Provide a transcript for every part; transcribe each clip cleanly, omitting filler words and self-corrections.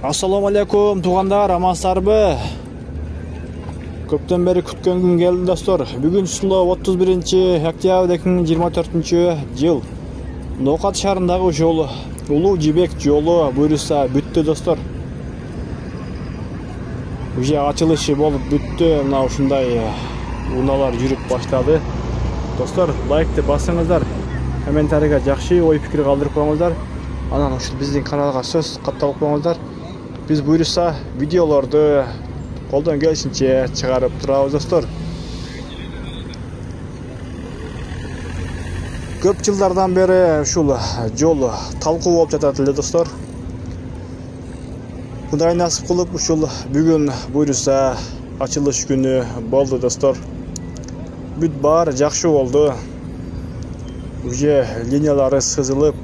Assalamu alaikum туғандар, амансыздарбы? Көптен бері күткен күн келді достор. Бүгін жылы 31 октябрь 2024 жыл. Ноқат шарындағы жолы, Улуу Жибек жолы буйруса бүтті достор. Уже ачылышы болып бүтті, мына ушундай унаалар жүрүп баштады. Достор, лайкты басыңыздар, комментарийге жакшы ой пикир калтырып коюңуздар. Анан ушул биздин каналга сөз катталып коюңуздар. Biz buyursa videolarda koldan gelişince çıkarıp durabız dostlar. Köp yıllardan beri şul yol talkı болып жатат dostlar. Bunday nasip kılıp ушул бүгүн buyursa açılış günü boldu dostlar. Бүт бар жакшы болду. Уже линиялары сызылып.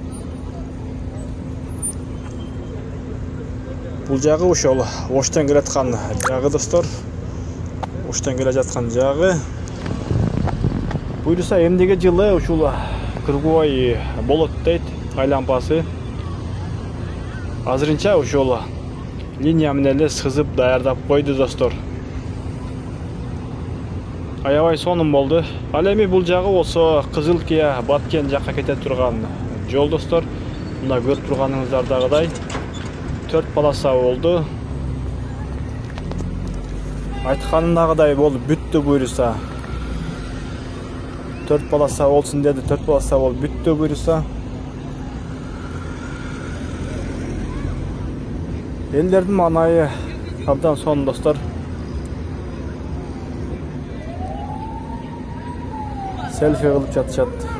Бұл жағы ошол Оштан келе жаткан жагы достор. Оштан келе жаткан жагы. Буйруса эмдеги жылы ушул кыргыбай болот дейт айлампасы. Азырынча ошол линия менен эле сызып даярдап койду достор. Аябай сонун болду. Ал эми бул жагы болсо Кызылкия Баткен жакка кете турган жол достор. Мына көрүп турганыңыздардагыдай 4 полоса oldu. Aytkanındagıday болуп бүттү буйруса. 4 полоса olsun dedi. 4 полоса болуп бүттү буйруса. Элдердин маанайы абдан сонун достор. Селфи кылып жатышат.